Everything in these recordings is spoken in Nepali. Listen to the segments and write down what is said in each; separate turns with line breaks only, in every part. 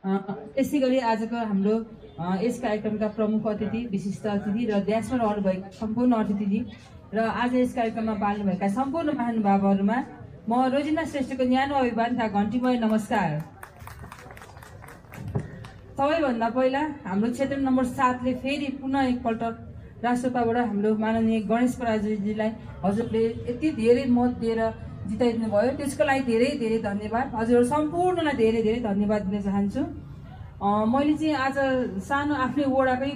यसै गरी आजको हाम्रो यस कार्यक्रमका प्रमुख अतिथि, विशिष्ट अतिथि र ड्यासमा रहनुभएका सम्पूर्ण अतिथि र आज यस कार्यक्रममा पाल्नुभएका सम्पूर्ण महानुभावहरूमा म रोजिना श्रेष्ठको न्यानो अभिवादन तथा घन्टीमय नमस्कार। सबैभन्दा पहिला हाम्रो क्षेत्र नम्बर 7 ले फेरि पुनः एकपल्ट राष्ट्रसभाबाट हाम्रो माननीय गणेश पराजुलीजीलाई हजुरले यति धेरै मत दिएर जिताइदिनु भयो, त्यसको लागि धेरै धेरै धन्यवाद। हजुरहरू सम्पूर्णलाई धेरै धेरै धन्यवाद दिन चाहन्छु। मैले चाहिँ आज सानो आफ्नै वडाकै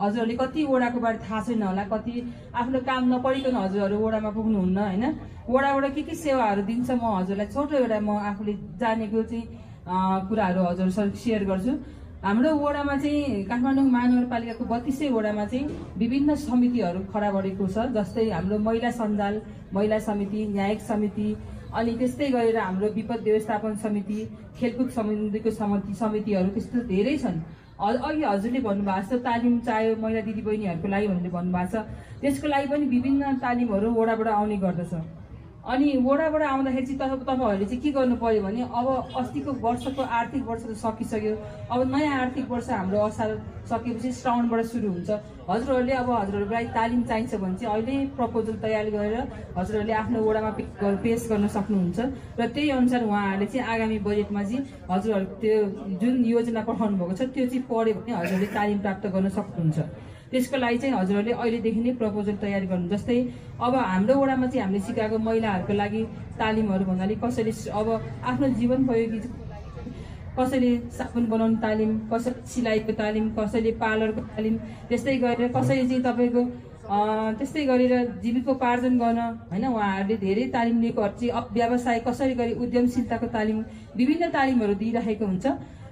हजुरहरूले कति वडाको बारे थाहा छैन होला, कति आफ्नो काम नपढिकन हजुरहरू वडामा पुग्नुहुन्न होइन। वडाबाट के सेवाहरू दिन्छ म हजुरलाई छोटो एउटा म आफूले जानेको चाहिँ कुराहरू हजुरसँग सेयर गर्छु। हाम्रो वडामा चाहिँ काठमाडौँ महानगरपालिकाको 32 वडामा चाहिँ विभिन्न समितिहरू खडा गरेको छ, जस्तै हाम्रो महिला सञ्जाल, महिला समिति, न्यायिक समिति, अनि त्यस्तै गरेर हाम्रो विपद व्यवस्थापन समिति, खेलकुद सम्बन्धीको समितिहरू त्यस्तो धेरै छन्। अघि हजुरले भन्नुभएको छ तालिम चाह्यो महिला दिदीबहिनीहरूको लागि भनेर भन्नुभएको छ, त्यसको लागि पनि विभिन्न तालिमहरू वडाबाट आउने गर्दछ। अनि वडाबाट आउँदाखेरि चाहिँ तपाईँहरूले चाहिँ के गर्नु पर्यो भने अब अस्तिको वर्षको आर्थिक वर्ष त सकिसक्यो, अब नयाँ आर्थिक वर्ष हाम्रो असार सकेपछि श्रावणबाट सुरु हुन्छ। हजुरहरूले अब हजुरहरूलाई तालिम चाहिन्छ भने चाहिँ अहिले प्रपोजल तयार गरेर हजुरहरूले आफ्नो वडामा पेश गर्न सक्नुहुन्छ र त्यही अनुसार उहाँहरूले चाहिँ आगामी बजेटमा चाहिँ हजुरहरू त्यो जुन योजना पठाउनु भएको छ त्यो चाहिँ पढ्यो भने हजुरहरूले तालिम प्राप्त गर्न सक्नुहुन्छ। त्यसको लागि चाहिँ हजुरहरूले अहिलेदेखि नै प्रपोजल तयार गर्नु। जस्तै अब हाम्रो वडामा चाहिँ हामीले सिकाएको महिलाहरूको लागि तालिमहरू भन्नाले कसैले अब आफ्नो जीवनोपयोगी कसैले साबुन बनाउने तालिम, कसैले सिलाइको तालिम, कसैले पार्लरको तालिम, त्यस्तै गरेर कसैले चाहिँ तपाईँको त्यस्तै गरेर जीविकोपार्जन गर्न होइन उहाँहरूले धेरै तालिम लिएकोहरू चाहिँ व्यवसाय कसरी गरी उद्यमशीलताको तालिम, विभिन्न तालिमहरू दिइरहेको हुन्छ।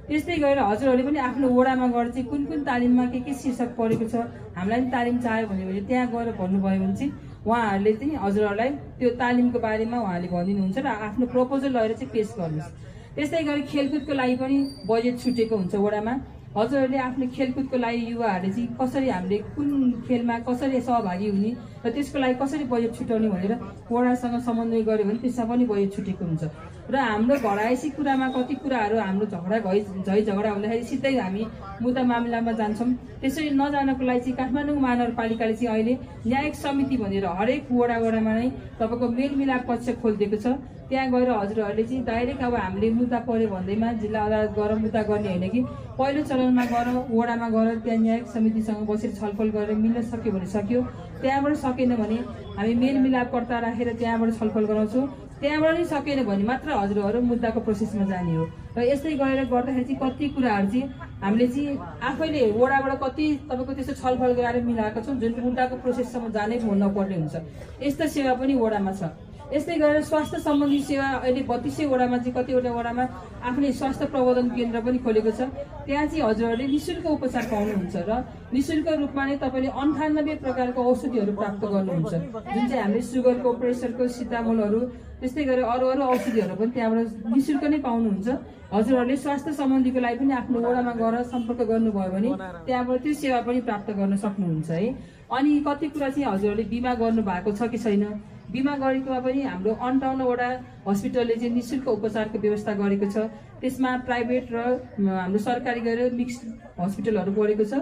त्यस्तै गरेर हजुरहरूले पनि आफ्नो वडामा गएर चाहिँ कुन कुन तालिममा के शीर्षक परेको छ हामीलाई पनि तालिम चाह्यो भने त्यहाँ गएर भन्नुभयो भने चाहिँ उहाँहरूले चाहिँ हजुरहरूलाई त्यो तालिमको बारेमा उहाँले भनिदिनुहुन्छ र आफ्नो प्रपोजल लिएर चाहिँ पेश गर्नुहोस्। त्यस्तै गरी खेलकुदको लागि पनि बजेट छुटेको हुन्छ वडामा। हजुरहरूले आफ्नो खेलकुदको लागि युवाहरूले चाहिँ कसरी हामीले कुन खेलमा कसरी सहभागी हुने र त्यसको लागि कसरी बजेट छुट्याउने भनेर वडासँग समन्वय गर्यो भने त्यसमा पनि बजेट छुटेको हुन्छ। र हाम्रो घरायसी कुरामा कति कुराहरू हाम्रो झै झगडा हुँदाखेरि सिधै हामी मुद्दा मामिलामा जान्छौँ। त्यसरी नजानको लागि चाहिँ काठमाडौँ महानगरपालिकाले चाहिँ अहिले न्यायिक समिति भनेर हरेक वडामा नै तपाईँको मेलमिलाप कक्ष खोलिदिएको छ। त्यहाँ गएर हजुरहरूले चाहिँ डाइरेक्ट अब हामीले मुद्दा पऱ्यो भन्दैमा जिल्ला अदालत गएर मुद्दा गर्ने होइन कि पहिलो चरणमा गएर वडामा गएर त्यहाँ न्यायिक समितिसँग बसेर छलफल गरेर मिल्न सक्यो भने सक्यो, त्यहाँबाट सकेन भने हामी मेलमिलापकर्ता राखेर त्यहाँबाट छलफल गराउँछौँ। त्यहाँबाट नै सकेन भने मात्र हजुरहरू मुद्दाको प्रोसेसमा जाने हो। र यस्तै गरेर गर्दाखेरि चाहिँ कति कुराहरू चाहिँ हामीले चाहिँ आफैले वडाबाट कति तपाईँको त्यस्तो छलफल गराएर मिलाएको छौँ जुन मुद्दाको प्रोसेससम्म जानै नपर्ने हुन्छ। यस्तो सेवा पनि वडामा छ। यस्तै गरेर स्वास्थ्य सम्बन्धी सेवा अहिले 32 वडामा चाहिँ कतिवटा वडामा आफ्नै स्वास्थ्य प्रबन्धन केन्द्र पनि खोलेको छ। त्यहाँ चाहिँ हजुरहरूले निःशुल्क उपचार पाउनुहुन्छ र निःशुल्क रूपमा नै तपाईँले 98 प्रकारको औषधिहरू प्राप्त गर्नुहुन्छ, जुन चाहिँ हामीले सुगरको, प्रेसरको, सितामोलहरू त्यस्तै गरेर अरू औषधिहरू पनि त्यहाँबाट निःशुल्क नै पाउनुहुन्छ। हजुरहरूले स्वास्थ्य सम्बन्धीको लागि पनि आफ्नो वडामा गएर सम्पर्क गर्नुभयो भने त्यहाँबाट त्यो सेवा पनि प्राप्त गर्न सक्नुहुन्छ है। अनि कति कुरा चाहिँ हजुरहरूले बिमा गर्नु भएको छ कि छैन, बिमा गरेकोमा पनि हाम्रो 58वटा हस्पिटलले चाहिँ निःशुल्क उपचारको व्यवस्था गरेको छ। त्यसमा प्राइभेट र हाम्रो सरकारी गरेर मिक्स हस्पिटलहरू परेको छ।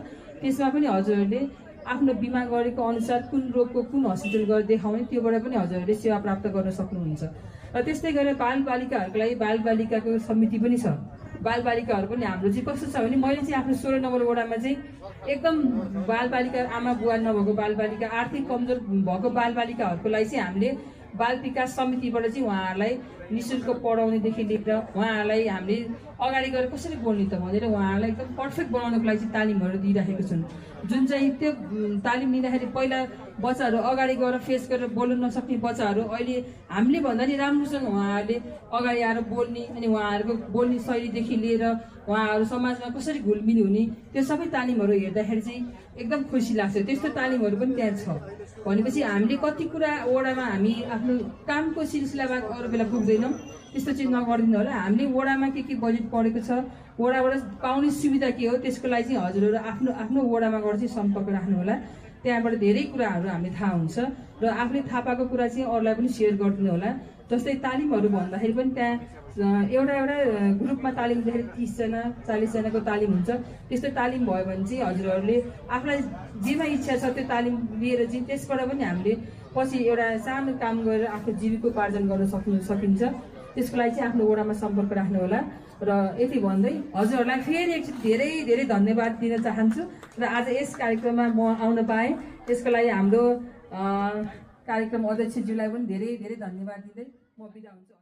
त्यसमा पनि हजुरहरूले आफ्नो बिमा गरेको अनुसार कुन रोगको कुन हस्पिटल गएर देखाउने त्योबाट पनि हजुरहरूले सेवा प्राप्त गर्न सक्नुहुन्छ। र त्यस्तै गरेर बालबालिकाहरूको लागि बालबालिकाको समिति पनि छ। बालबालिकाहरू पनि हाम्रो चाहिँ कस्तो छ भने मैले चाहिँ आफ्नो 16 नम्बर वडामा चाहिँ एकदम बालबालिका आमा बुवा नभएको बालबालिका, आर्थिक कमजोर भएको बालबालिकाहरूको लागि चाहिँ हामीले बाल विकास समितिबाट चाहिँ उहाँहरूलाई निःशुल्क पढाउनेदेखि लिएर उहाँहरूलाई हामीले अगाडि गएर कसरी बोल्ने त भनेर उहाँहरूलाई एकदम पर्फेक्ट बनाउनको लागि चाहिँ तालिमहरू दिइराखेको छन्। जुन चाहिँ त्यो तालिम लिँदाखेरि पहिला बच्चाहरू अगाडि गएर फेस गरेर बोल्न नसक्ने बच्चाहरू अहिले हामीले भन्दा नि राम्रोसँग उहाँहरूले अगाडि आएर बोल्ने, अनि उहाँहरूको बोल्ने शैलीदेखि लिएर उहाँहरू समाजमा कसरी घुलमिल हुने त्यो सबै तालिमहरू हेर्दाखेरि चाहिँ एकदम खुसी लाग्छ। त्यस्तो तालिमहरू पनि त्यहाँ छ भनेपछि हामीले कति कुरा वडामा हामी आफ्नो कामको सिलसिलामा अरू बेला पुग्दैनौँ, त्यस्तो चाहिँ नगरिदिनु होला। हामीले वडामा के बजेट परेको छ, वडाबाट पाउने सुविधा के हो, त्यसको लागि चाहिँ हजुरहरू आफ्नो आफ्नो वडामा गएर चाहिँ सम्पर्क राख्नु होला। त्यहाँबाट धेरै कुराहरू हामीले थाहा हुन्छ र आफूले थाहा पाएको कुरा चाहिँ अरूलाई पनि सेयर गरिदिनु होला। जस्तै तालिमहरू भन्दाखेरि पनि त्यहाँ एउटा एउटा ग्रुपमा तालिम दिँदाखेरि 30 जना 40 जनाको तालिम हुन्छ। त्यस्तो तालिम भयो भने चाहिँ हजुरहरूले आफूलाई जेमा इच्छा छ त्यो तालिम लिएर चाहिँ त्यसबाट पनि हामीले पछि एउटा सानो काम गरेर आफ्नो जीविकोपार्जन गर्न सकिन्छ। त्यसको लागि चाहिँ आफ्नो वडामा सम्पर्क राख्नु होला। र यति भन्दै हजुरहरूलाई फेरि एकचोटि धेरै धेरै धन्यवाद दिन चाहन्छु। र आज यस कार्यक्रममा म आउन पाएँ, त्यसको लागि हाम्रो कार्यक्रम अध्यक्षज्यूलाई पनि धेरै धेरै धन्यवाद दिँदै म बिदा हुन्छु।